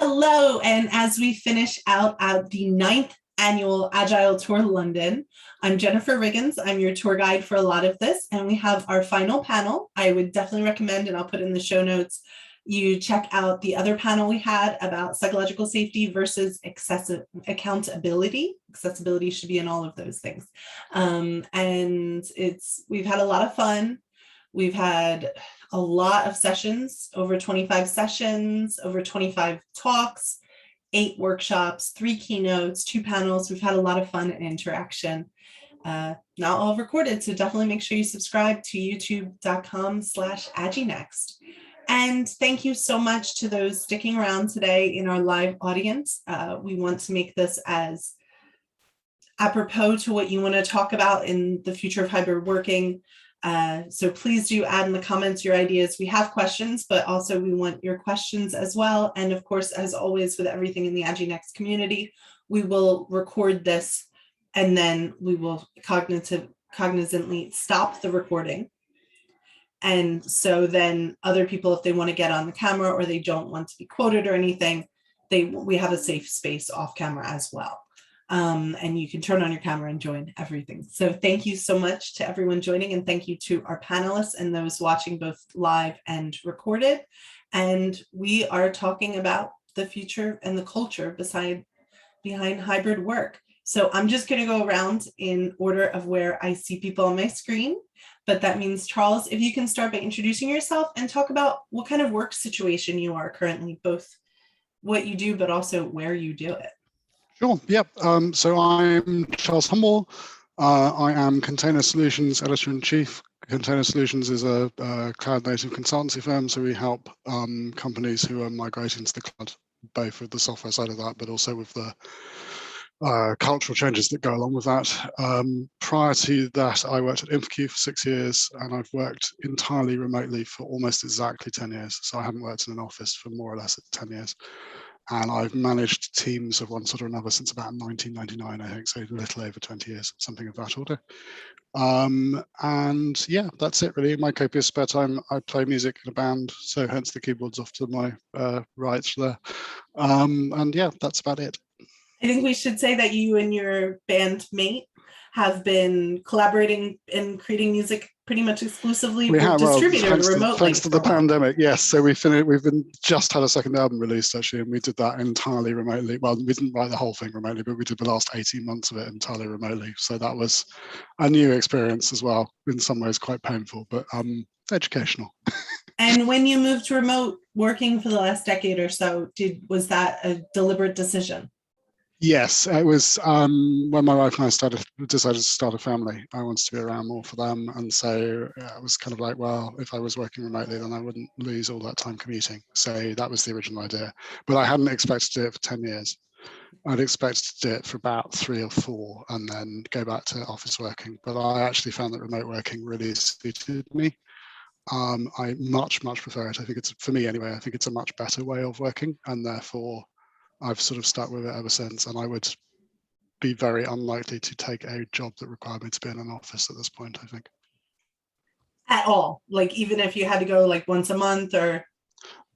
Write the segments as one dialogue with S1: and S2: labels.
S1: Hello, and as we finish out the ninth annual Agile Tour London, I'm Jennifer Riggins. I'm your tour guide for a lot of this, and we have our final panel. I would definitely recommend, and I'll put in the show notes, you check out the other panel we had about psychological safety versus accountability. Accessibility should be in all of those things. And we've had a lot of fun. We've had a lot of sessions, over 25 sessions, over 25 talks, 8 workshops, 3 keynotes, 2 panels. We've had a lot of fun and interaction. Not all recorded, so definitely make sure you subscribe to youtube.com/Aginext. And thank you so much to those sticking around today in our live audience. We want to make this as apropos to what you want to talk about in the future of hybrid working. So please do add in the comments your ideas. We have questions, but also we want your questions as well. And of course, as always, with everything in the Aginext community, we will record this and then we will cognizantly stop the recording. And so then other people, if they want to get on the camera or they don't want to be quoted or anything, we have a safe space off camera as well. And you can turn on your camera and join everything. So thank you so much to everyone joining, and thank you to our panelists and those watching both live and recorded. And we are talking about the future and the culture behind hybrid work. So I'm just going to go around in order of where I see people on my screen. But that means, Charles, if you can start by introducing yourself and talk about what kind of work situation you are currently, both what you do, but also where you do it.
S2: Sure, yep. So I'm Charles Humble. I am Container Solutions Editor-in-Chief. Container Solutions is a cloud-native consultancy firm, so we help companies who are migrating to the cloud, both with the software side of that, but also with the cultural changes that go along with that. Prior to that, I worked at InfoQ for 6 years, and I've worked entirely remotely for almost exactly 10 years. So I haven't worked in an office for more or less 10 years. And I've managed teams of one sort or another since about 1999, I think, so a little over 20 years, something of that order. And yeah, that's it really. In my copious spare time, I play music in a band, so hence the keyboards off to my right there. And yeah, that's about it.
S1: I think we should say that you and your bandmate have been collaborating and creating music pretty much exclusively distributed remotely.
S2: Thanks to the pandemic, yes. So we've just had a second album released actually, and we did that entirely remotely. Well, we didn't write the whole thing remotely, but we did the last 18 months of it entirely remotely. So that was a new experience as well, in some ways quite painful, but educational.
S1: And when you moved to remote working for the last decade or so, was that a deliberate decision?
S2: Yes, it was when my wife and I decided to start a family. I wanted to be around more for them, and so it was kind of like, well, if I was working remotely, then I wouldn't lose all that time commuting. So that was the original idea. But I hadn't expected to do it for 10 years. I'd expected to do it for about 3 or 4, and then go back to office working. But I actually found that remote working really suited me. I much prefer it. I think it's, for me anyway, I think it's a much better way of working, and therefore I've sort of stuck with it ever since, and I would be very unlikely to take a job that required me to be in an office at this point, I think.
S1: At all? Like even if you had to go like once a month or?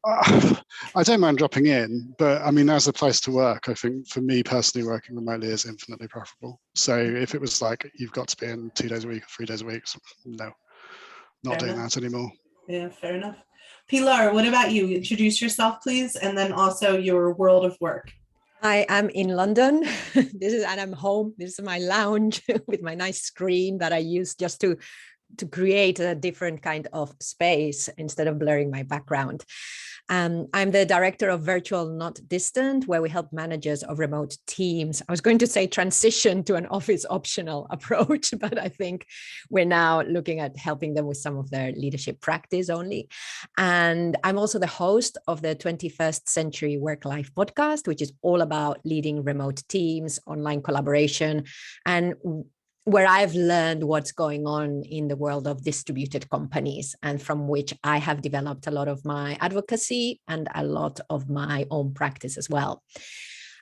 S2: I don't mind dropping in, but I mean, as a place to work, I think for me personally, working remotely is infinitely preferable. So if it was like, you've got to be in 2 days a week or 3 days a week, no, not doing that anymore.
S1: Yeah, fair enough. Pilar, what about you? Introduce yourself, please, and then also your world of work.
S3: I am in London. And I'm home. This is my lounge with my nice screen that I use just to create a different kind of space instead of blurring my background. I'm the director of Virtual Not Distant, where we help managers of remote teams. I was going to say transition to an office optional approach, but I think we're now looking at helping them with some of their leadership practice only. And I'm also the host of the 21st Century Work-Life podcast, which is all about leading remote teams, online collaboration, and where I've learned what's going on in the world of distributed companies, and from which I have developed a lot of my advocacy and a lot of my own practice as well.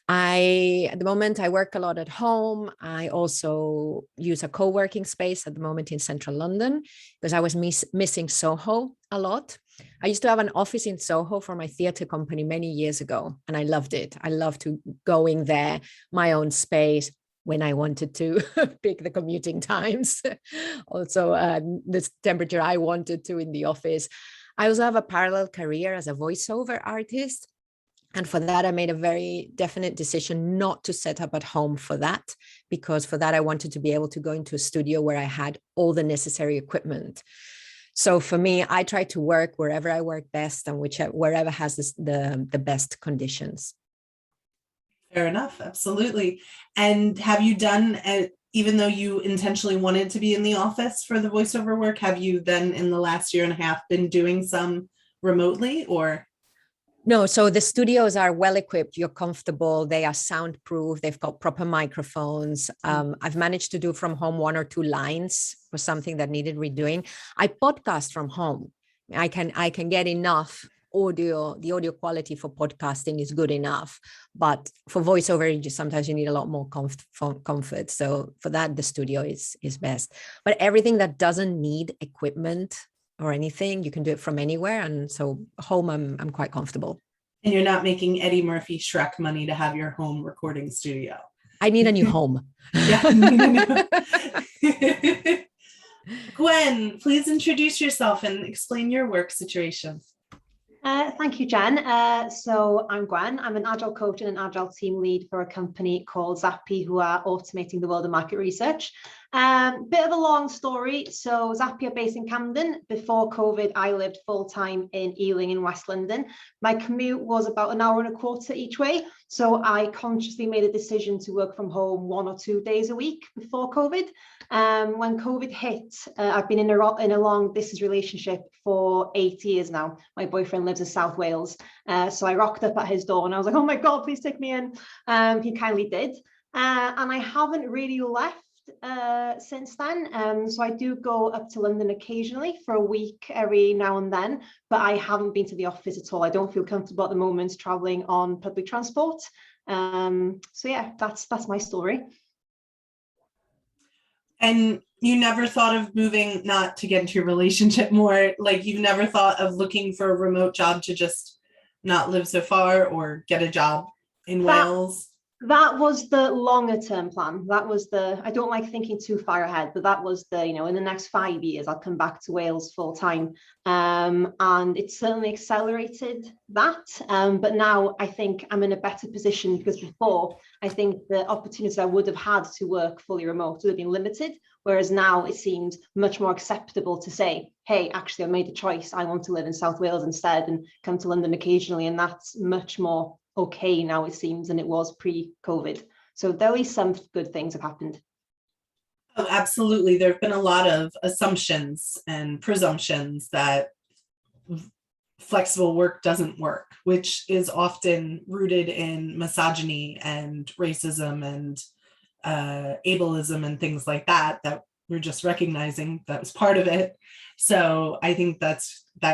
S3: At the moment, I work a lot at home. I also use a co-working space at the moment in central London because I was missing Soho a lot. I used to have an office in Soho for my theater company many years ago, and I loved it. I loved to going there, my own space when I wanted to pick the commuting times, also the temperature I wanted to in the office. I also have a parallel career as a voiceover artist. And for that, I made a very definite decision not to set up at home for that, because for that, I wanted to be able to go into a studio where I had all the necessary equipment. So for me, I try to work wherever I work best and wherever has the best conditions.
S1: Fair enough. Absolutely. And have you done, even though you intentionally wanted to be in the office for the voiceover work, have you then in the last year and a half been doing some remotely or?
S3: No, so the studios are well equipped. You're comfortable. They are soundproof. They've got proper microphones. I've managed to do from home 1 or 2 lines for something that needed redoing. I podcast from home. I can get enough audio. The audio quality for podcasting is good enough, but for voiceover, sometimes you need a lot more comfort. So for that, the studio is best. But everything that doesn't need equipment or anything, you can do it from anywhere. And so home, I'm quite comfortable.
S1: And you're not making Eddie Murphy Shrek money to have your home recording studio.
S3: I need a new home.
S1: Yeah. Gwen, please introduce yourself and explain your work situation.
S4: Thank you, Jen. So I'm Gwen. I'm an Agile coach and an Agile team lead for a company called Zappi, who are automating the world of market research. Bit of a long story. So Zappi are based in Camden. Before COVID, I lived full-time in Ealing in West London. My commute was about 1 hour and a quarter each way. So I consciously made a decision to work from home 1 or 2 days a week before COVID. When COVID hit, I've been in a long distance relationship for 8 years now. My boyfriend lives in South Wales. So I rocked up at his door and I was like, oh my God, please take me in. He kindly did. And I haven't really left since then. So I do go up to London occasionally for a week every now and then, but I haven't been to the office at all. I don't feel comfortable at the moment traveling on public transport. So yeah, that's my story.
S1: And you never thought of moving, not to get into your relationship more, like you've never thought of looking for a remote job to just not live so far or get a job in Wales?
S4: That was the longer term plan. That was I don't like thinking too far ahead, but that was in the next 5 years, I'll come back to Wales full time. And it certainly accelerated that. But now I think I'm in a better position, because before, I think the opportunities I would have had to work fully remote would have been limited. Whereas now it seems much more acceptable to say, hey, actually, I made a choice. I want to live in South Wales instead and come to London occasionally. And that's much more okay now, it seems, than it was pre-COVID. So there at least some good things have happened.
S1: Oh, absolutely. There have been a lot of assumptions and presumptions that flexible work doesn't work, which is often rooted in misogyny and racism and ableism and things like that we're just recognizing that was part of it. So I think that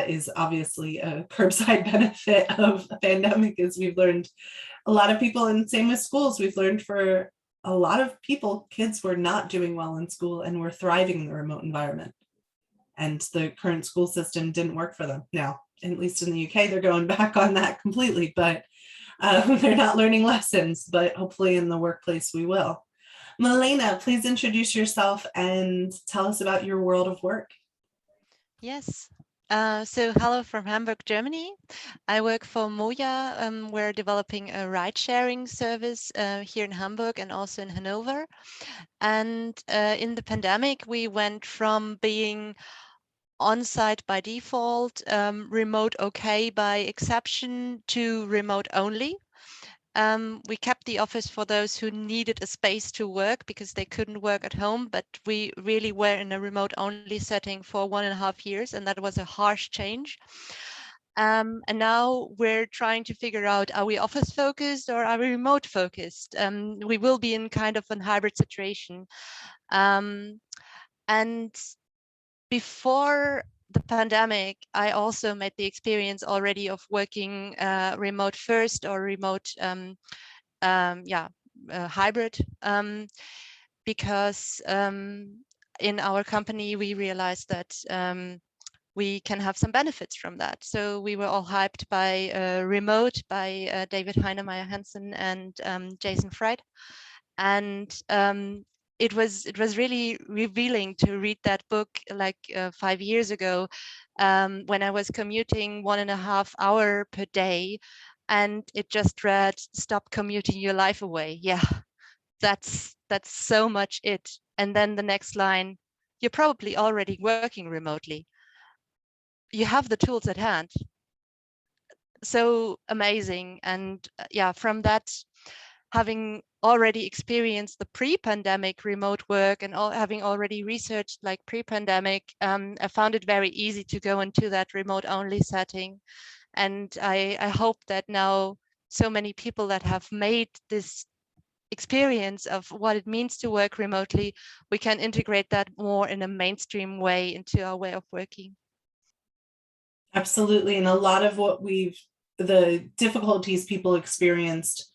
S1: is obviously a curbside benefit of a pandemic, is we've learned a lot of people, and same with schools, we've learned for a lot of people, kids were not doing well in school and were thriving in the remote environment. And the current school system didn't work for them. Now, at least in the UK, they're going back on that completely, but they're not learning lessons, but hopefully in the workplace we will. Milena, please introduce yourself and tell us about your world of work.
S5: Yes. So hello from Hamburg, Germany. I work for Moja. We're developing a ride-sharing service here in Hamburg and also in Hanover. And in the pandemic, we went from being on-site by default, remote okay by exception, to remote only. We kept the office for those who needed a space to work because they couldn't work at home, but we really were in a remote only setting for 1.5 years, and that was a harsh change. And now we're trying to figure out, are we office focused or are we remote focused? We will be in kind of a hybrid situation. And before the pandemic, I also made the experience already of working remote first or remote, hybrid, because in our company we realized that we can have some benefits from that. So we were all hyped by Remote by David Heinemeier Hansen and Jason Fried. And it was really revealing to read that book like 5 years ago, when I was commuting 1.5 hours per day, and it just read, "Stop commuting your life away." Yeah, that's so much it. And then the next line, "You're probably already working remotely. You have the tools at hand." So amazing. And yeah, from that, having already experienced the pre-pandemic remote work and having already researched like pre-pandemic, I found it very easy to go into that remote only setting. And I hope that now so many people that have made this experience of what it means to work remotely, we can integrate that more in a mainstream way into our way of working.
S1: Absolutely. And a lot of the difficulties people experienced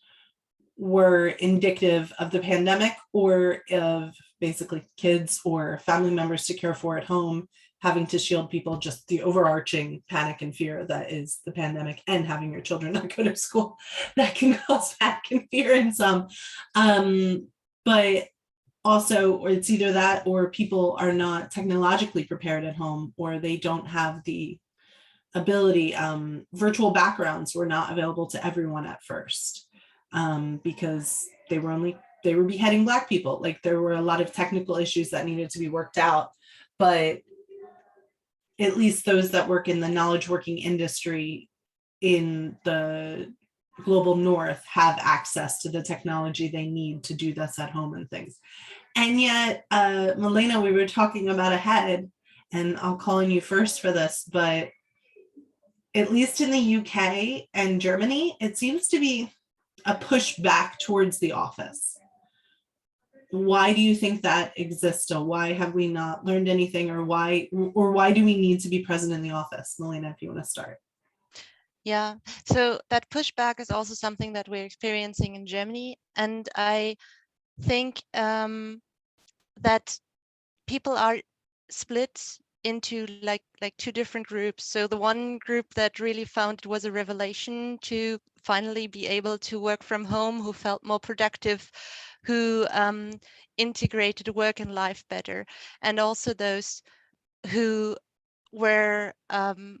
S1: were indicative of the pandemic, or of basically kids or family members to care for at home, having to shield people, just the overarching panic and fear that is the pandemic, and having your children not go to school. That can cause panic and fear in some. But also, or it's either that or people are not technologically prepared at home, or they don't have the ability. Virtual backgrounds were not available to everyone at first, because they were beheading Black people. Like, there were a lot of technical issues that needed to be worked out, but at least those that work in the knowledge working industry in the global north have access to the technology they need to do this at home and things. And yet, Milena, we were talking about ahead, and I'll call on you first for this, but at least in the UK and Germany, it seems to be a push back towards the office. Why do you think that exists still? Why have we not learned anything, or why do we need to be present in the office? Milena, if you want to start.
S5: Yeah, so that pushback is also something that we're experiencing in Germany. And I think that people are split into like two different groups. So the one group that really found it was a revelation to finally be able to work from home, who felt more productive, who integrated work and life better, and also those who were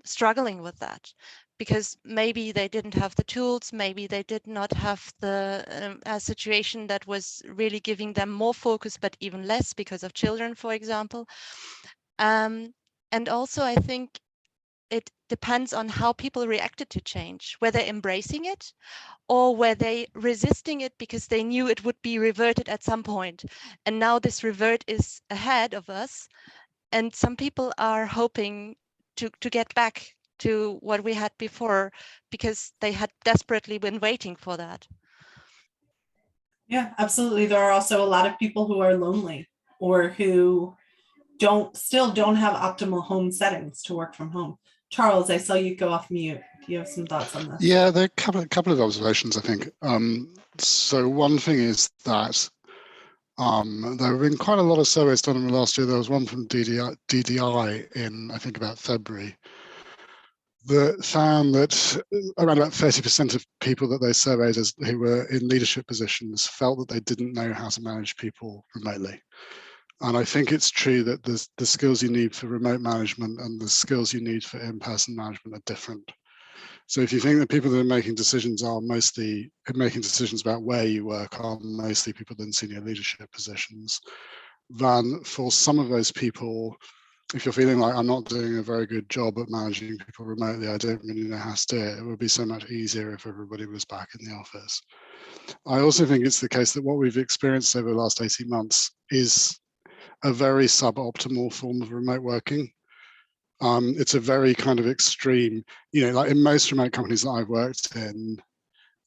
S5: struggling with that, because maybe they didn't have the tools, maybe they did not have the a situation that was really giving them more focus, but even less because of children, for example. And also, I think it depends on how people reacted to change, whether embracing it or were they resisting it because they knew it would be reverted at some point. And now this revert is ahead of us. And some people are hoping to get back to what we had before, because they had desperately been waiting for that.
S1: Yeah, absolutely. There are also a lot of people who are lonely, or who still don't have optimal home settings to work from home. Charles, I saw you go off mute. Do you have some thoughts on this?
S2: Yeah, there are a couple of observations, I think. So one thing is that there have been quite a lot of surveys done in the last year. There was one from DDI in, I think, about February, that found that around about 30% of people that they surveyed who were in leadership positions felt that they didn't know how to manage people remotely. And I think it's true that the skills you need for remote management and the skills you need for in-person management are different. So if you think that people that are making decisions about where you work are mostly people in senior leadership positions, then for some of those people, if you're feeling like, I'm not doing a very good job at managing people remotely, I don't really know how to do it, it would be so much easier if everybody was back in the office. I also think it's the case that what we've experienced over the last 18 months is a very suboptimal form of remote working. It's a very kind of extreme, like in most remote companies that I've worked in,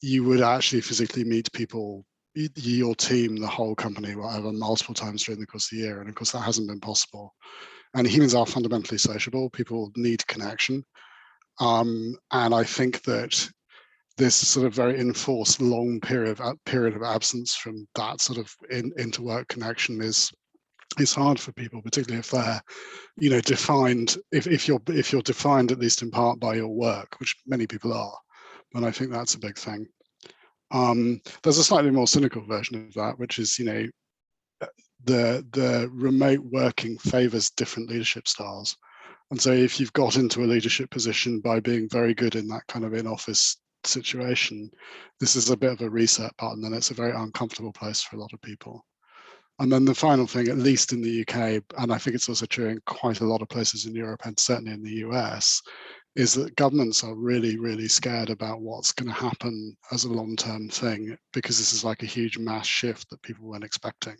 S2: you would actually physically meet people, your team, the whole company, whatever, multiple times during the course of the year. And of course, that hasn't been possible. And humans are fundamentally sociable. People need connection. And I think that this sort of very enforced long period of absence from that sort of interwork connection is it's hard for people, particularly if they're, you know, defined, if you're defined at least in part by your work, which many people are. And I think that's a big thing. There's a slightly more cynical version of that, which is, you know, the remote working favors different leadership styles. And so if you've got into a leadership position by being very good in that kind of in-office situation, this is a bit of a reset button, and it's a very uncomfortable place for a lot of people. And then the final thing, at least in the UK, and I think it's also true in quite a lot of places in Europe and certainly in the US, is that governments are really, really scared about what's going to happen as a long-term thing, because this is like a huge mass shift that people weren't expecting.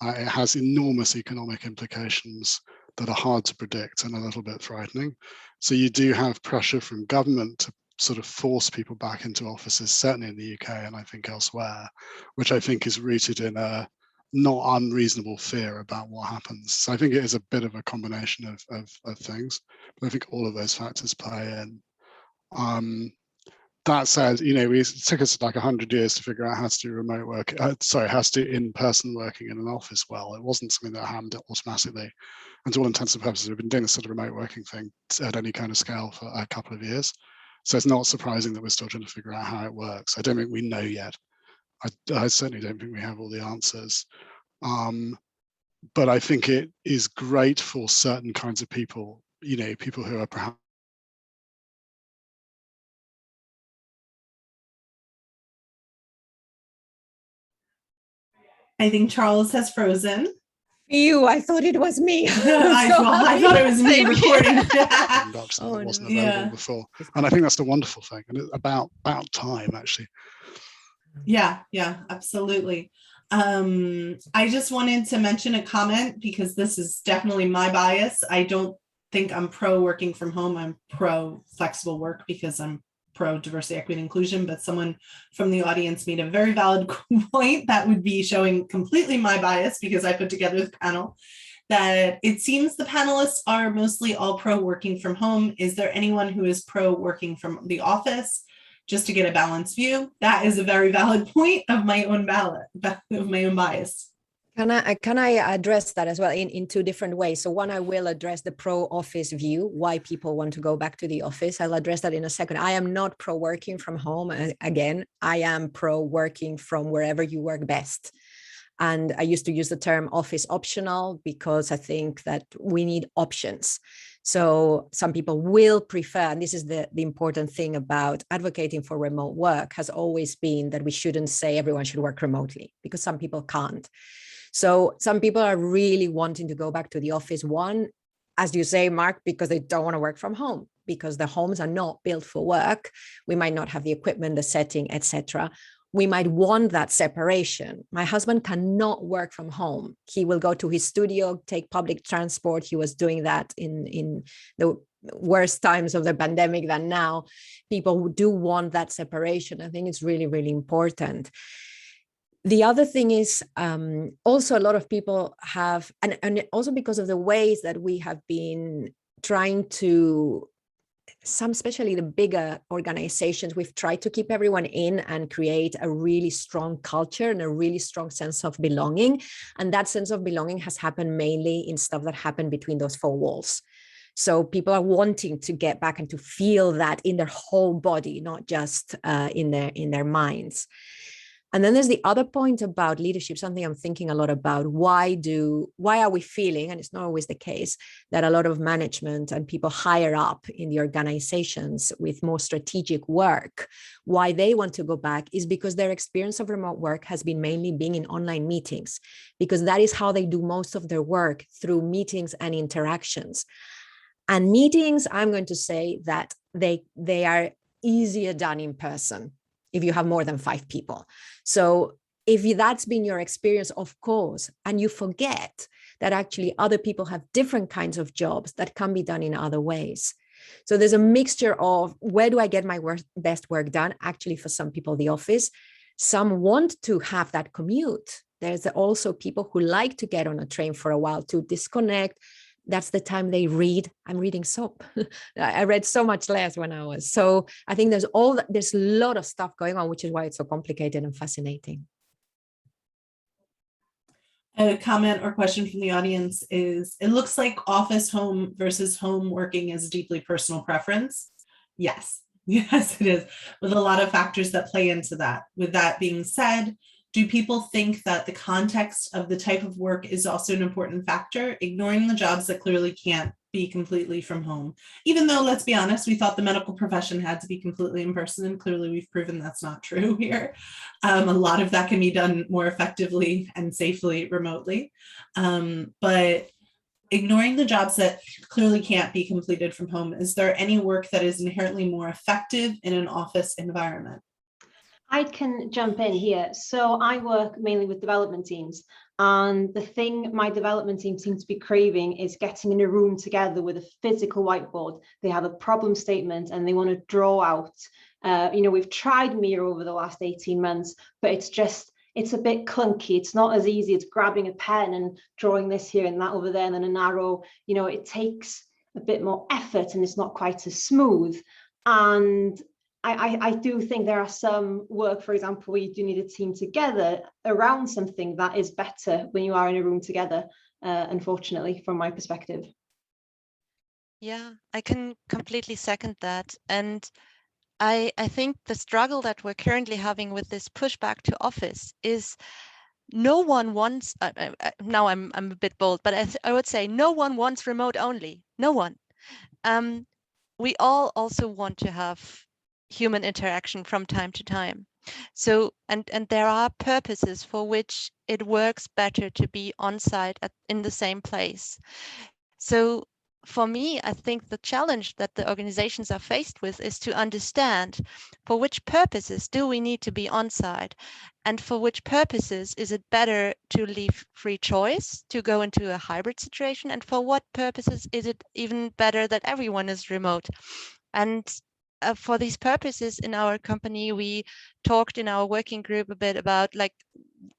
S2: It has enormous economic implications that are hard to predict and a little bit frightening. So you do have pressure from government to sort of force people back into offices, certainly in the UK and I think elsewhere, which I think is rooted in a not unreasonable fear about what happens. So I think it is a bit of a combination of things, but I think all of those factors play in. That said, you know, it took us like 100 years to figure out how to do remote work, how to do in-person working in an office well. It wasn't something that happened automatically. And to all intents and purposes, we've been doing this sort of remote working thing at any kind of scale for a couple of years. So it's not surprising that we're still trying to figure out how it works. I don't think we know yet. I certainly don't think we have all the answers. But I think it is great for certain kinds of people, you know, people who are perhaps
S1: I think Charles has frozen.
S3: I thought it was me.
S1: I thought it was me recording.
S2: that wasn't available
S1: yeah.
S2: before. And I think that's the wonderful thing. And it's about time, actually.
S1: Yeah, absolutely. I just wanted to mention a comment because this is definitely my bias. I don't think I'm pro working from home. I'm pro flexible work because I'm pro diversity, equity, and inclusion, but someone from the audience made a very valid point that would be showing completely my bias because I put together the panel, that it seems the panelists are mostly all pro working from home. Is there anyone who is pro working from the office? Just to get a balanced view. That is a very valid point of my own bias.
S3: Can I address that as well in two different ways? So one, I will address the pro-office view, why people want to go back to the office. I'll address that in a second. I am not pro-working from home. Again, I am pro-working from wherever you work best. And I used to use the term office optional because I think that we need options. So some people will prefer, and this is the important thing about advocating for remote work, has always been that we shouldn't say everyone should work remotely because some people can't. So some people are really wanting to go back to the office. One, as you say, Mark, because they don't want to work from home, because the homes are not built for work. We might not have the equipment, the setting, etc. We might want that separation. My husband cannot work from home. He will go to his studio, take public transport. He was doing that in the worst times of the pandemic than now. People do want that separation. I think it's really, really important. The other thing is also a lot of people have, and also because of the ways that we have been trying to, some, especially the bigger organizations, we've tried to keep everyone in and create a really strong culture and a really strong sense of belonging. And that sense of belonging has happened mainly in stuff that happened between those four walls. So people are wanting to get back and to feel that in their whole body, not just in their minds. And then there's the other point about leadership, something I'm thinking a lot about. Why are we feeling, and it's not always the case, that a lot of management and people higher up in the organizations with more strategic work, why they want to go back is because their experience of remote work has been mainly being in online meetings, because that is how they do most of their work, through meetings and interactions. And meetings, I'm going to say that they are easier done in person if you have more than 5 people. So if that's been your experience, of course, and you forget that actually other people have different kinds of jobs that can be done in other ways. So there's a mixture of where do I get my best work done? Actually, for some people, the office. Some want to have that commute. There's also people who like to get on a train for a while to disconnect. That's the time they read. I'm reading soap. I read so much less when I was. So I think there's a lot of stuff going on, which is why it's so complicated and fascinating.
S1: A comment or question from the audience is, it looks like office home versus home working is a deeply personal preference. Yes, yes, it is, with a lot of factors that play into that. With that being said, do people think that the context of the type of work is also an important factor, ignoring the jobs that clearly can't be completely from home? Even though, let's be honest, we thought the medical profession had to be completely in person, and clearly we've proven that's not true here. A lot of that can be done more effectively and safely remotely. But ignoring the jobs that clearly can't be completed from home, is there any work that is inherently more effective in an office environment?
S4: I can jump in here. So I work mainly with development teams. And the thing my development team seems to be craving is getting in a room together with a physical whiteboard. They have a problem statement and they want to draw out. We've tried Mira over the last 18 months, but it's a bit clunky. It's not as easy as grabbing a pen and drawing this here and that over there and then an arrow. It takes a bit more effort and it's not quite as smooth. And I do think there are some work, for example, where you do need a team together around something that is better when you are in a room together, unfortunately, from my perspective.
S5: Yeah, I can completely second that. And I think the struggle that we're currently having with this pushback to office is no one wants, now I'm a bit bold, but I would say no one wants remote only, no one. We all also want to have human interaction from time to time. So, and there are purposes for which it works better to be on site in the same place. So for me, I think the challenge that the organizations are faced with is to understand for which purposes do we need to be on site, and for which purposes is it better to leave free choice to go into a hybrid situation, and for what purposes is it even better that everyone is remote. And for these purposes in our company, we talked in our working group a bit about like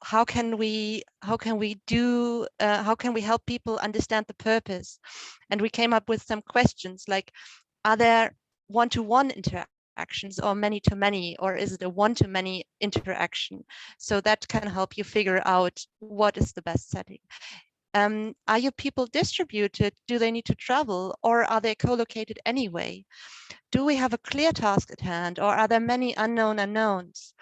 S5: how can we help people understand the purpose. And we came up with some questions like, are there one-to-one interactions or many-to-many, or is it a one-to-many interaction? So that can help you figure out what is the best setting. Are your people distributed? Do they need to travel, or are they co-located anyway? Do we have a clear task at hand, or are there many unknown unknowns?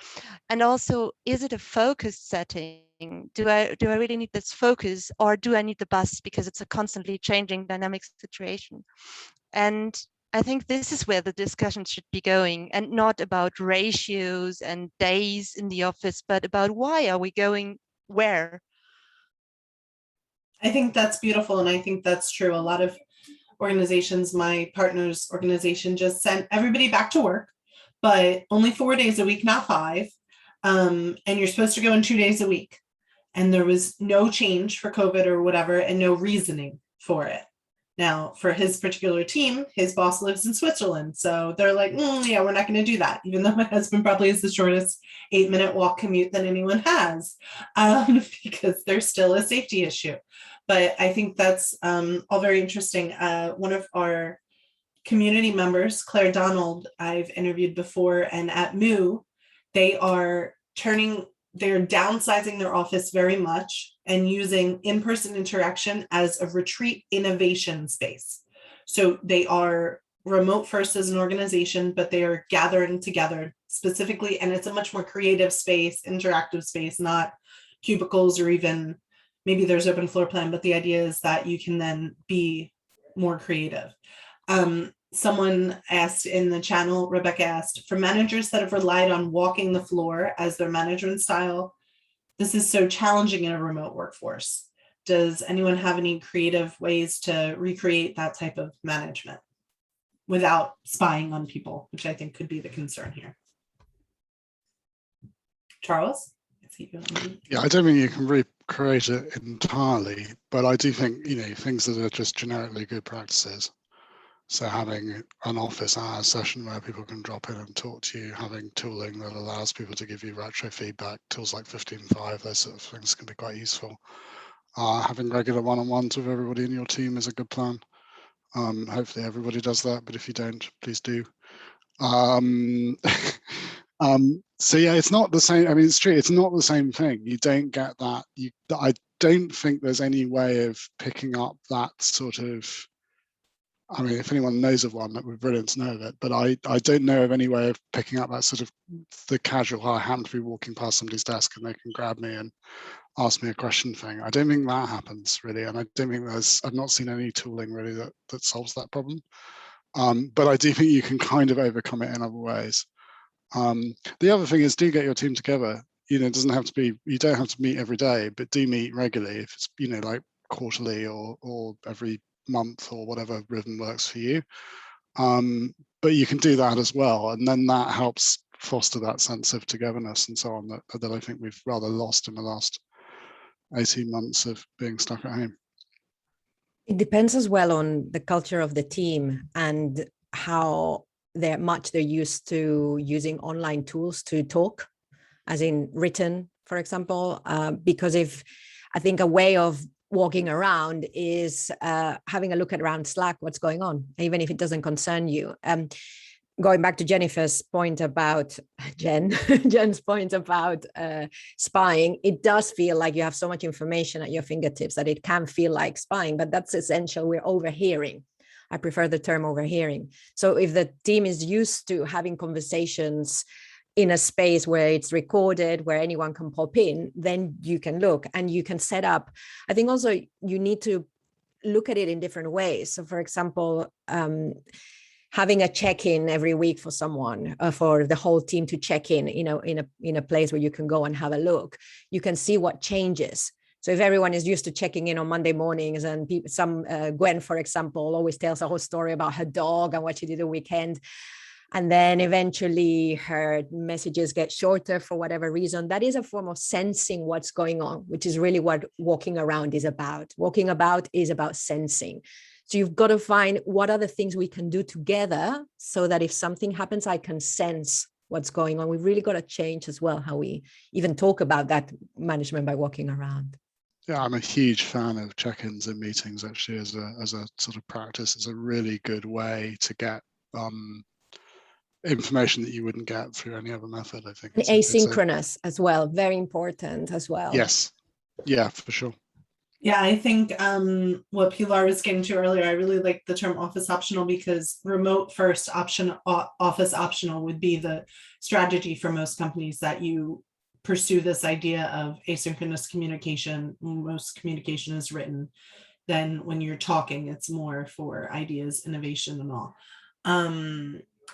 S5: And also, is it a focused setting? Do I really need this focus, or do I need the bus because it's a constantly changing dynamic situation? And I think this is where the discussion should be going, and not about ratios and days in the office, but about why are we going where?
S1: I think that's beautiful, and I think that's true. A lot of organizations, my partner's organization just sent everybody back to work, but only 4 days a week, not 5. And you're supposed to go in 2 days a week. And there was no change for COVID or whatever, and no reasoning for it. Now, for his particular team, his boss lives in Switzerland. So they're like, yeah, we're not going to do that, even though my husband probably has the shortest 8-minute walk commute that anyone has, because there's still a safety issue. But I think that's all very interesting. One of our community members, Claire Donald, I've interviewed before, and at Moo, they're downsizing their office very much and using in-person interaction as a retreat innovation space. So they are remote first as an organization, but they are gathering together specifically, and it's a much more creative space, interactive space, not cubicles, or even maybe there's open floor plan, but the idea is that you can then be more creative. Someone asked in the channel, Rebecca asked, for managers that have relied on walking the floor as their management style, this is so challenging in a remote workforce. Does anyone have any creative ways to recreate that type of management without spying on people, which I think could be the concern here? Charles?
S2: Yeah, I don't think you can recreate it entirely, but I do think, things that are just generically good practices. So having an office hour session where people can drop in and talk to you, having tooling that allows people to give you retro feedback, tools like 15.5, those sort of things can be quite useful. Having regular one-on-ones with everybody in your team is a good plan. Hopefully everybody does that, but if you don't, please do. So yeah, it's not the same. I mean, it's true. It's not the same thing. You don't get that. don't think there's any way of picking up that sort of, I mean, if anyone knows of one, that would be brilliant to know of it, but I don't know of any way of picking up that sort of the casual, I happen to be walking past somebody's desk and they can grab me and ask me a question thing. I don't think that happens really, and I don't think I've not seen any tooling really that solves that problem. But I do think you can kind of overcome it in other ways. The other thing is, do get your team together. You know, it doesn't have to be, you don't have to meet every day, but do meet regularly if it's, you know, like quarterly or every month or whatever rhythm works for you. But you can do that as well, and then that helps foster that sense of togetherness and so on that I think we've rather lost in the last 18 months of being stuck at home.
S3: It depends as well on the culture of the team and how much they're used to using online tools to talk, as in written, for example, because if I think a way of walking around is having a look around Slack, what's going on, even if it doesn't concern you. Going back to Jennifer's point about Jen's point about spying, it does feel like you have so much information at your fingertips that it can feel like spying, but that's essential. We're overhearing. I prefer the term overhearing. So if the team is used to having conversations in a space where it's recorded, where anyone can pop in, then you can look and you can set up. I think also you need to look at it in different ways. So for example, having a check-in every week for someone, for the whole team to check in, you know, in a place where you can go and have a look, you can see what changes. So if everyone is used to checking in on Monday mornings and Gwen, for example, always tells a whole story about her dog and what she did the weekend, and then eventually her messages get shorter for whatever reason, that is a form of sensing what's going on, which is really what walking around is about. Walking about is about sensing. So you've got to find what are the things we can do together so that if something happens, I can sense what's going on. We've really got to change as well how we even talk about that management by walking around.
S2: Yeah, I'm a huge fan of check-ins and meetings actually as a sort of practice. It's a really good way to get information that you wouldn't get through any other method, I think.
S3: Asynchronous as well, very important as well.
S2: Yes, yeah, for sure.
S1: Yeah, I think what Pilar was getting to earlier, I really like the term office optional, because remote first option, office optional would be the strategy for most companies, that you pursue this idea of asynchronous communication. Most communication is written. Then when you're talking, it's more for ideas, innovation and all.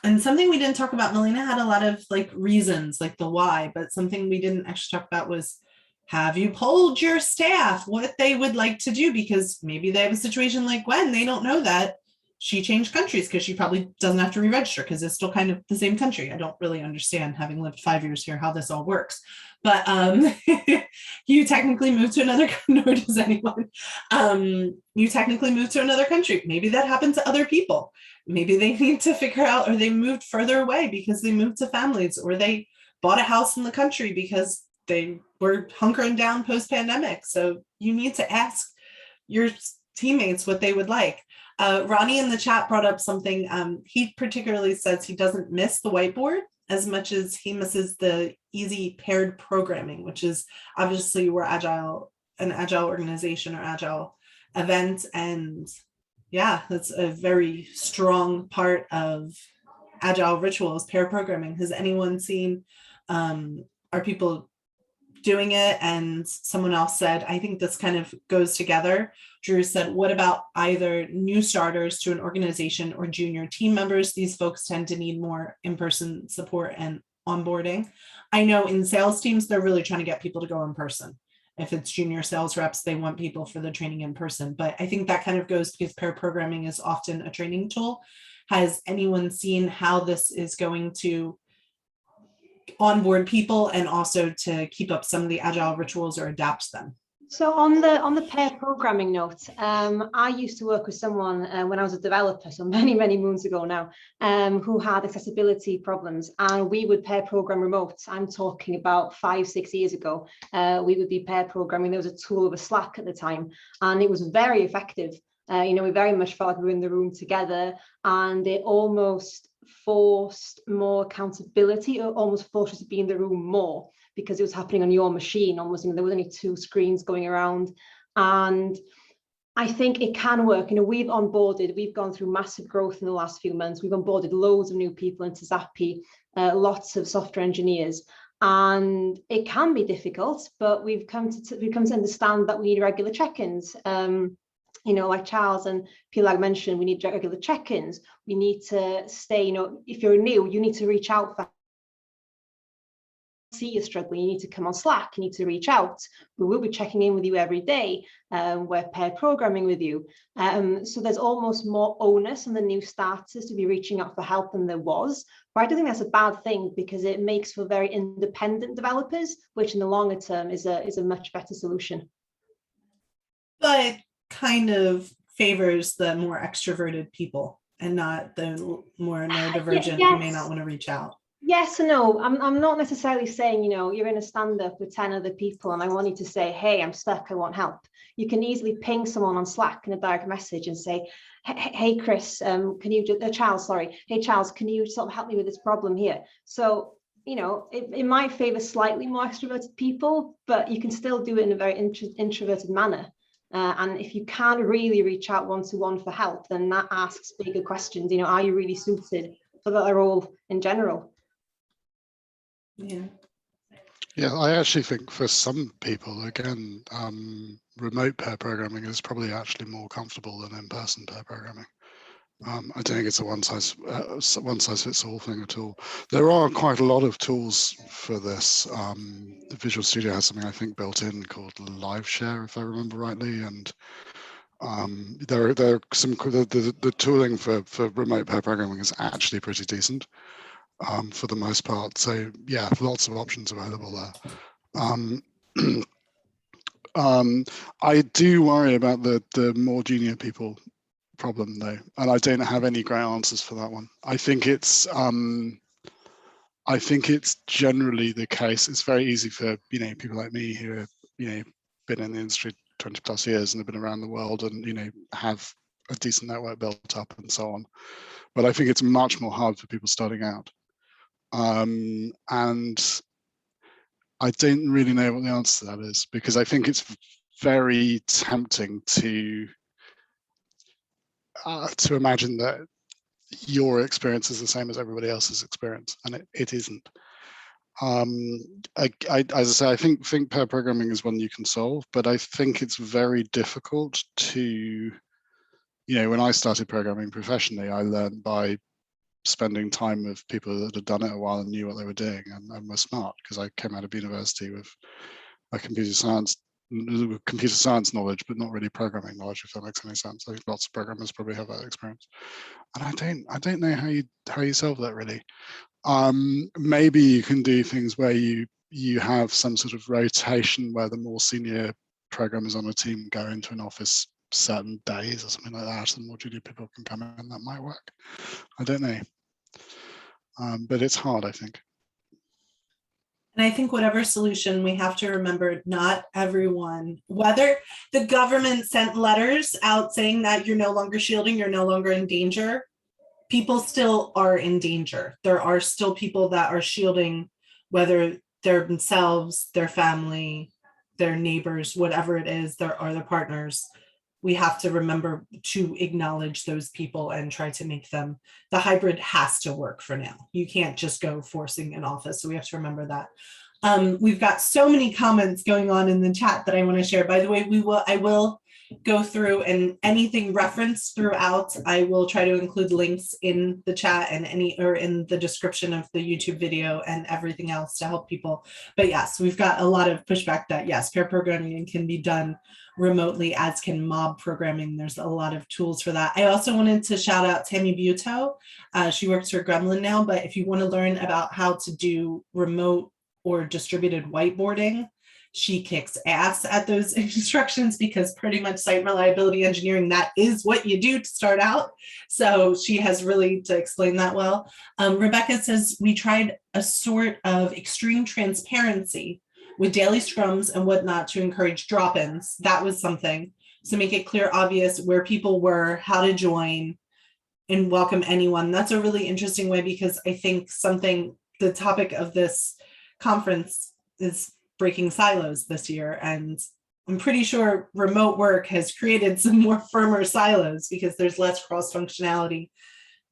S1: And something we didn't talk about, Milena had a lot of like reasons, like the why, but something we didn't actually talk about was, have you polled your staff what they would like to do? Because maybe they have a situation like Gwen, they don't know that she changed countries because she probably doesn't have to re-register because it's still kind of the same country. I don't really understand, having lived 5 years here, how this all works. But you technically moved to another, nor does anyone. You technically moved to another country. Maybe that happened to other people. Maybe they need to figure out, or they moved further away because they moved to families, or they bought a house in the country because they were hunkering down post-pandemic. So you need to ask your teammates what they would like. Ronnie in the chat brought up something. He particularly says he doesn't miss the whiteboard as much as he misses the easy paired programming, which is obviously we're an agile organization or agile event. And yeah, that's a very strong part of agile rituals, pair programming. Has anyone seen, are people doing it? And someone else said, I think this kind of goes together. Drew said, what about either new starters to an organization or junior team members? These folks tend to need more in-person support and onboarding. I know in sales teams, they're really trying to get people to go in person. If it's junior sales reps, they want people for the training in person. But I think that kind of goes because pair programming is often a training tool. Has anyone seen how this is going to onboard people and also to keep up some of the agile rituals or adapt them?
S4: So on the pair programming note, I used to work with someone when I was a developer, so many moons ago now, who had accessibility problems, and we would pair program remote. I'm talking about 5-6 years ago. We would be pair programming. There was a tool of Slack at the time, and it was very effective. We very much felt like we were in the room together, and it almost forced more accountability, or almost forced you to be in the room more because it was happening on your machine. Almost, there was only 2 screens going around, and I think it can work. We've gone through massive growth in the last few months. We've onboarded loads of new people into Zappy, lots of software engineers, and it can be difficult, but we've come to understand that we need regular check-ins. Like Charles and Pilar mentioned, we need regular check-ins. We need to stay, if you're new, you need to reach out for see you're struggling, you need to come on Slack, you need to reach out. We will be checking in with you every day. We're pair programming with you. So there's almost more onus on the new starters to be reaching out for help than there was. But I don't think that's a bad thing, because it makes for very independent developers, which in the longer term is a much better solution.
S1: But kind of favors the more extroverted people and not the more neurodivergent who may not want to reach out.
S4: Yes and no. I'm not necessarily saying, you're in a stand-up with 10 other people and I want you to say, hey, I'm stuck, I want help. You can easily ping someone on Slack in a direct message and say, hey, Chris, Charles, sorry. Hey, Charles, can you sort of help me with this problem here? So, it might favor slightly more extroverted people, but you can still do it in a very introverted manner. And if you can't really reach out one-to-one for help, then that asks bigger questions. Are you really suited for that role in general?
S2: Yeah, I actually think for some people, again, remote pair programming is probably actually more comfortable than in-person pair programming. I don't think it's a one size fits all thing at all. There are quite a lot of tools for this. The Visual Studio has something I think built in called Live Share, if I remember rightly, and there are some the tooling for remote pair programming is actually pretty decent. For the most part. So yeah, lots of options available there. I do worry about the more junior people problem though, and I don't have any great answers for that one. I think it's generally the case. It's very easy for people like me who have been in the industry 20 plus years and have been around the world and have a decent network built up and so on. But I think it's much more hard for people starting out. And I don't really know what the answer to that is, because I think it's very tempting to imagine that your experience is the same as everybody else's experience, and it isn't. As I say, I think pair programming is one you can solve, but I think it's very difficult to, when I started programming professionally, I learned by spending time with people that had done it a while and knew what they were doing and were smart, because I came out of university with a computer science knowledge, but not really programming knowledge, if that makes any sense. I think lots of programmers probably have that experience, and I don't know how you solve that really. Maybe you can do things where you have some sort of rotation where the more senior programmers on a team go into an office certain days or something like that, and more junior people can come in. That might work. I don't know, but it's hard, I think.
S1: And I think whatever solution, we have to remember, not everyone, whether the government sent letters out saying that you're no longer shielding, you're no longer in danger, people still are in danger. There are still people that are shielding, whether they're themselves, their family, their neighbors, whatever it is, their partners. We have to remember to acknowledge those people and try to make them, the hybrid has to work for now. You can't just go forcing an office. So we have to remember that. We've got so many comments going on in the chat that I want to share. By the way, I will go through, and anything referenced throughout, I will try to include links in the chat and in the description of the YouTube video and everything else to help people. But yes, we've got a lot of pushback that yes, pair programming can be done remotely, as can mob programming. There's a lot of tools for that. I also wanted to shout out Tammy Buto. She works for Gremlin now, but if you want to learn about how to do remote or distributed whiteboarding, she kicks ass at those instructions, because pretty much site reliability engineering, that is what you do to start out. So she has really to explain that well. Rebecca says, we tried a sort of extreme transparency with daily scrums and whatnot to encourage drop-ins. That was something. So make it clear, obvious where people were, how to join. and welcome anyone. That's a really interesting way, because I think the topic of this conference is breaking silos this year. And I'm pretty sure remote work has created some more firmer silos, because there's less cross-functionality,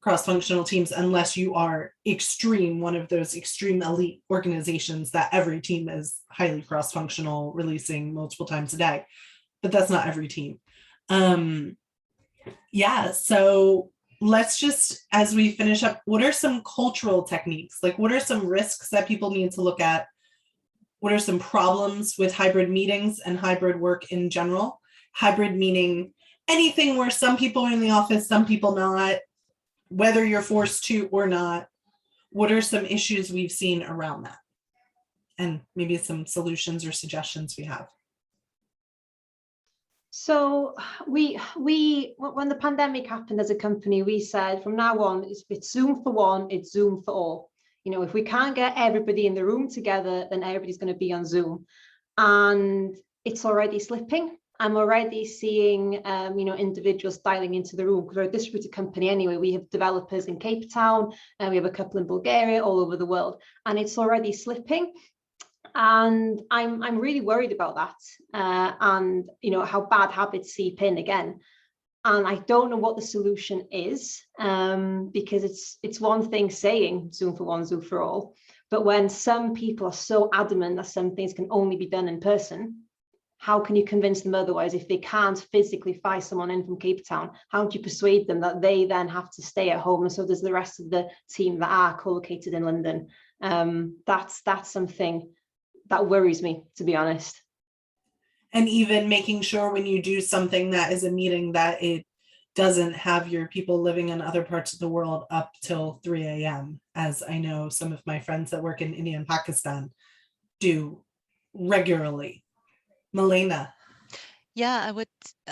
S1: cross-functional teams, unless you are one of those extreme elite organizations that every team is highly cross-functional, releasing multiple times a day. But that's not every team. Yeah, so let's just, as we finish up, what are some cultural techniques? Like, what are some risks that people need to look at? What are some problems with hybrid meetings and hybrid work in general? Hybrid meaning anything where some people are in the office, some people not, whether you're forced to or not. What are some issues we've seen around that? And maybe some solutions or suggestions we have.
S4: So when the pandemic happened as a company, we said from now on, it's Zoom for one, it's Zoom for all. You know, if we can't get everybody in the room together, then everybody's going to be on Zoom. And it's already slipping. I'm already seeing, individuals dialing into the room, because we're a distributed company anyway. We have developers in Cape Town, and we have a couple in Bulgaria, all over the world, and it's already slipping. And I'm really worried about that, and how bad habits seep in again. And I don't know what the solution is, because it's one thing saying Zoom for one, Zoom for all, but when some people are so adamant that some things can only be done in person, how can you convince them otherwise? If they can't physically fly someone in from Cape Town, how do you persuade them that they then have to stay at home? And so does the rest of the team that are co-located in London. That's something that worries me, to be honest.
S1: And even making sure when you do something that is a meeting, that it doesn't have your people living in other parts of the world up till 3 a.m., as I know some of my friends that work in India and Pakistan do regularly. Milena.
S5: Yeah, I would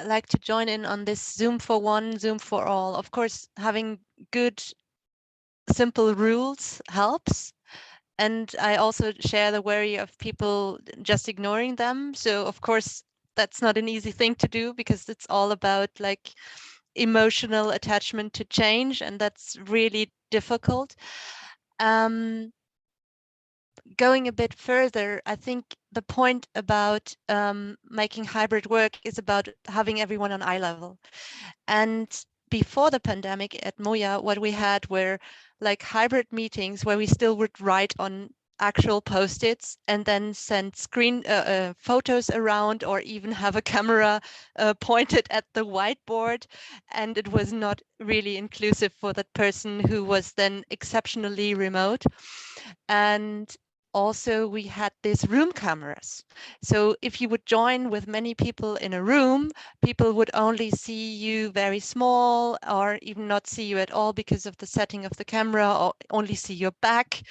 S5: like to join in on this Zoom for one, Zoom for all. Of course, having good, simple rules helps. And I also share the worry of people just ignoring them. So of course, that's not an easy thing to do, because it's all about like emotional attachment to change, and that's really difficult. Going a bit further, I think the point about making hybrid work is about having everyone on eye level. And before the pandemic at Moya, what we had were like hybrid meetings where we still would write on actual post-its and then send screen photos around, or even have a camera pointed at the whiteboard. And it was not really inclusive for that person who was then exceptionally remote. And also we had these room cameras. So if you would join with many people in a room, people would only see you very small, or even not see you at all because of the setting of the camera, or only see your back.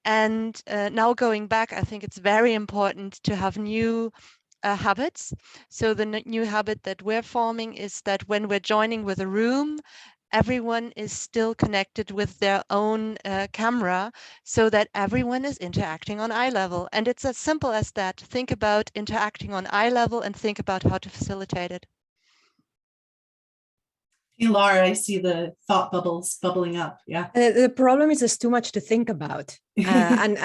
S5: And now going back, I think it's very important to have new habits. So the new habit that we're forming is that when we're joining with a room, everyone is still connected with their own camera, so that everyone is interacting on eye level. And it's as simple as that. Think about interacting on eye level and think about how to facilitate it.
S1: Pilar, I see the thought bubbles bubbling up. Yeah.
S3: The problem is there's too much to think about, and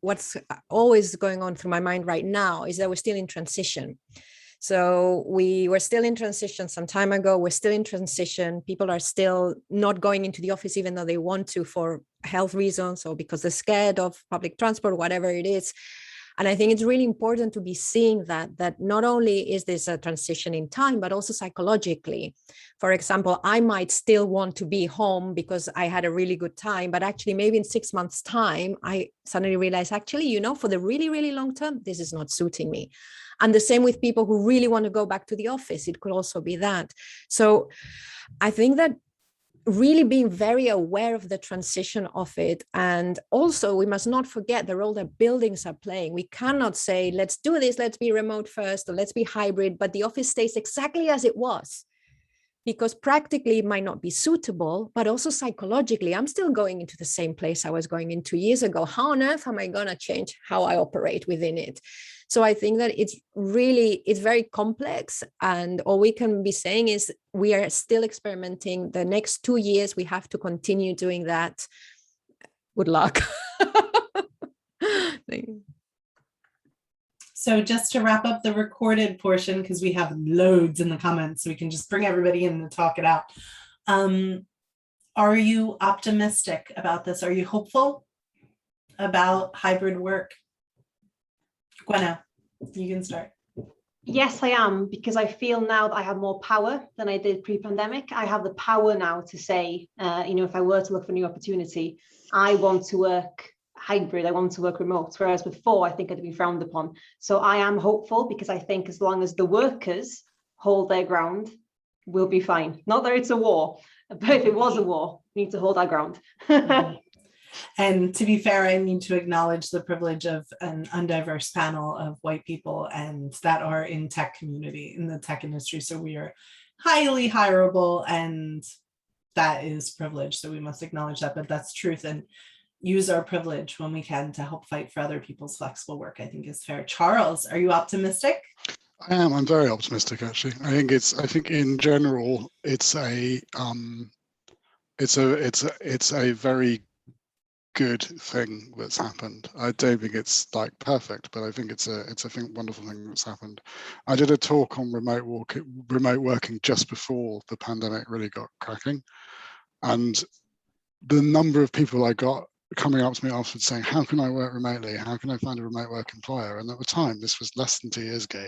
S3: what's always going on through my mind right now is that we're still in transition. So we were still in transition some time ago. We're still in transition. People are still not going into the office, even though they want to, for health reasons or because they're scared of public transport, whatever it is. And I think it's really important to be seeing that not only is this a transition in time, but also psychologically. For example, I might still want to be home because I had a really good time, but actually maybe in 6 months' time, I suddenly realize, actually, for the really, really long term, this is not suiting me. And the same with people who really want to go back to the office. It could also be that. So I think that really being very aware of the transition of it. And also we must not forget the role that buildings are playing. We cannot say, let's do this, let's be remote first, or let's be hybrid, but the office stays exactly as it was. Because practically it might not be suitable, but also psychologically, I'm still going into the same place I was going in 2 years ago. How on earth am I going to change how I operate within it? So I think that it's very complex, and all we can be saying is we are still experimenting. The next 2 years, we have to continue doing that. Good luck. Thank you.
S1: So just to wrap up the recorded portion, because we have loads in the comments, so we can just bring everybody in and talk it out. Are you optimistic about this? Are you hopeful about hybrid work? Gwenno, you can start.
S4: Yes, I am, because I feel now that I have more power than I did pre-pandemic. I have the power now to say, if I were to look for a new opportunity, I want to work hybrid, I want to work remote, whereas before I think I'd be frowned upon. So I am hopeful, because I think as long as the workers hold their ground, we'll be fine. Not that it's a war, but if it was a war, we need to hold our ground.
S1: And to be fair, I need to acknowledge the privilege of an undiverse panel of white people and that are in tech community, in the tech industry. So we are highly hireable, and that is privilege. So we must acknowledge that, but that's truth, and use our privilege when we can to help fight for other people's flexible work, I think is fair. Charles, are you optimistic?
S2: I am. I'm very optimistic, actually. I think in general, it's a very good thing that's happened. I don't think it's like perfect, but I think it's a wonderful thing that's happened. I did a talk on remote working just before the pandemic really got cracking, and the number of people I got coming up to me afterwards saying, how can I work remotely? How can I find a remote work employer? And at the time, this was less than 2 years ago,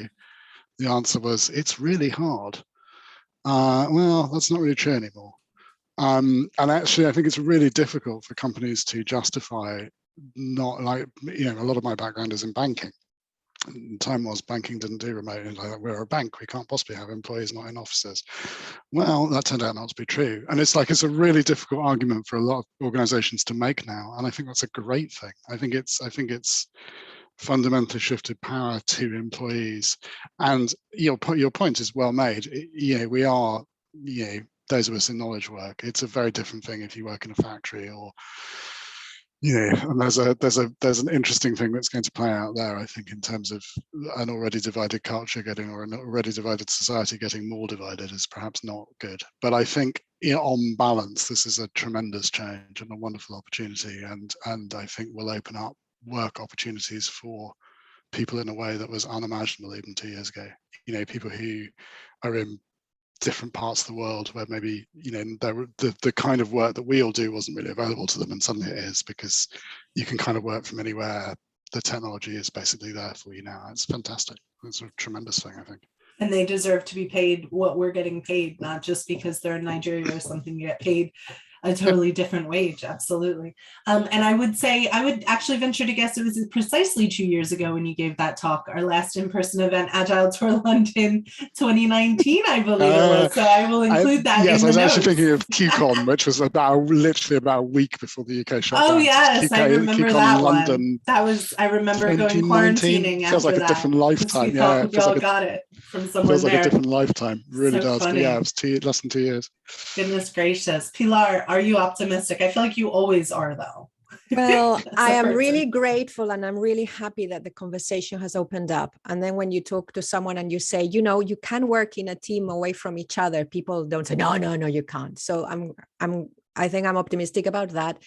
S2: the answer was, it's really hard. Well, that's not really true anymore. And actually, I think it's really difficult for companies to justify not like, a lot of my background is in banking. The time was banking didn't do remote, like we're a bank, we can't possibly have employees not in offices. Well, that turned out not to be true. And it's a really difficult argument for a lot of organizations to make now. And I think that's a great thing. I think it's fundamentally shifted power to employees. And your point is well made. We are, those of us in knowledge work, it's a very different thing if you work in a factory or, and there's an interesting thing that's going to play out there, I think, in terms of an already divided culture or an already divided society getting more divided is perhaps not good. But I think on balance, this is a tremendous change and a wonderful opportunity, and I think will open up work opportunities for people in a way that was unimaginable even 2 years ago. People who are in different parts of the world where maybe the kind of work that we all do wasn't really available to them, and suddenly it is, because you can kind of work from anywhere. The technology is basically there for you now. It's fantastic. It's a tremendous thing, I think.
S1: And they deserve to be paid what we're getting paid, not just because they're in Nigeria or something. You get paid a totally different wage. Absolutely. And I would actually venture to guess it was precisely 2 years ago when you gave that talk, our last in-person event, Agile Tour London 2019, I believe it was. So I will include that.
S2: Yes,
S1: in
S2: I was
S1: notes.
S2: actually thinking of QCon, which was literally about a week before the UK shut down.
S1: Oh yes, I remember
S2: QCon
S1: that
S2: London,
S1: one. I remember going quarantining after
S2: feels like a different lifetime. Yeah,
S1: we all got it from someone
S2: feels like
S1: there.
S2: a different lifetime. Really
S1: So
S2: does.
S1: funny.
S2: Yeah, it was less than 2 years.
S1: Goodness gracious. Pilar, are you optimistic? I feel like you always are, though.
S3: Well, I am really grateful, and I'm really happy that the conversation has opened up. And then when you talk to someone and you say, you can work in a team away from each other, people don't say, no, you can't. So I think I'm optimistic about that.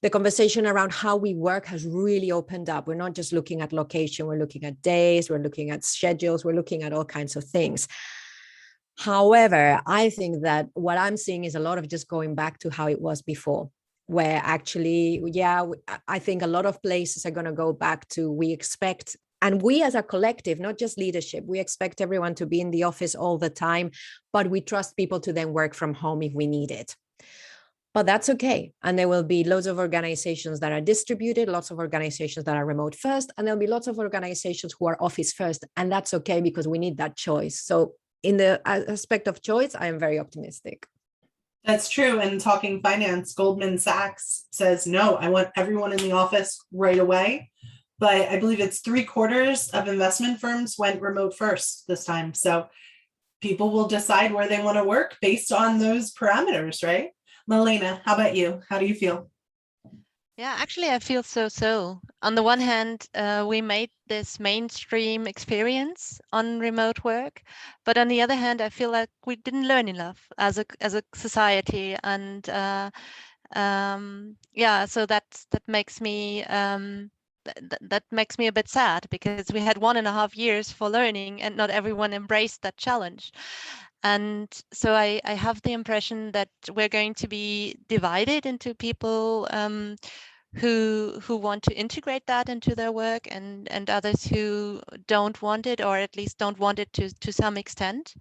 S3: The conversation around how we work has really opened up. We're not just looking at location, we're looking at days, we're looking at schedules, we're looking at all kinds of things. However, I think that what I'm seeing is a lot of just going back to how it was before, where actually, I think a lot of places are going to go back to, we expect, and we as a collective, not just leadership, we expect everyone to be in the office all the time, but we trust people to then work from home if we need it. But that's okay. And there will be loads of organizations that are distributed, lots of organizations that are remote first, and there'll be lots of organizations who are office first. And that's okay, because we need that choice. So in the aspect of choice, I am very optimistic.
S1: That's true. And talking finance, Goldman Sachs says, no, I want everyone in the office right away. But I believe it's 3/4 of investment firms went remote first this time. So people will decide where they want to work based on those parameters, right? Milena, how about you? How do you feel?
S5: Yeah, actually, I feel so. On the one hand, we made this mainstream experience on remote work, but on the other hand, I feel like we didn't learn enough as a society, and yeah, so that makes me that makes me a bit sad, because we had 1.5 years for learning, and not everyone embraced that challenge. And so I have the impression that we're going to be divided into people who want to integrate that into their work, and others who don't want it, or at least don't want it to some extent.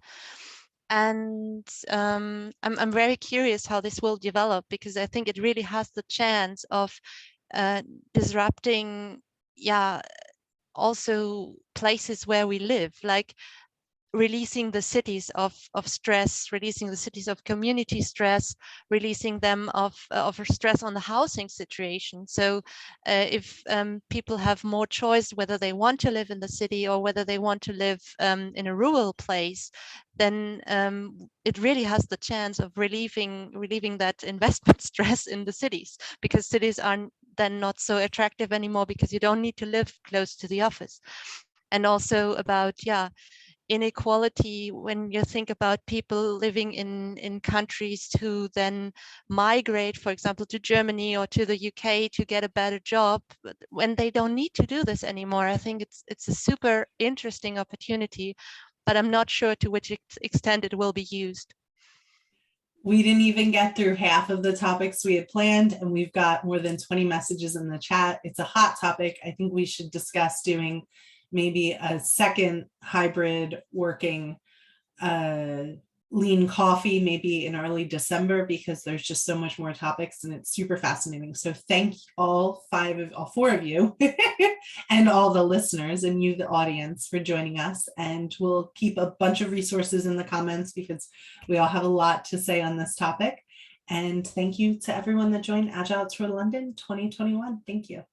S5: And I'm very curious how this will develop, because I think it really has the chance of disrupting, yeah, also places where we live, like releasing the cities of stress, releasing the cities of community stress, releasing them of stress on the housing situation. So if people have more choice whether they want to live in the city or whether they want to live in a rural place, then it really has the chance of relieving that investment stress in the cities, because cities are then not so attractive anymore, because you don't need to live close to the office. And also about, yeah, inequality, when you think about people living in countries who then migrate, for example, to Germany or to the UK to get a better job, but when they don't need to do this anymore. I think it's a super interesting opportunity, but I'm not sure to which extent it will be used.
S1: We didn't even get through half of the topics we had planned, and we've got more than 20 messages in the chat. It's a hot topic. I think we should discuss doing maybe a second hybrid working lean coffee, maybe in early December, because there's just so much more topics and it's super fascinating. So thank all four of you and all the listeners and you, the audience, for joining us. And we'll keep a bunch of resources in the comments, because we all have a lot to say on this topic. And thank you to everyone that joined Agile Tour London 2021. Thank you.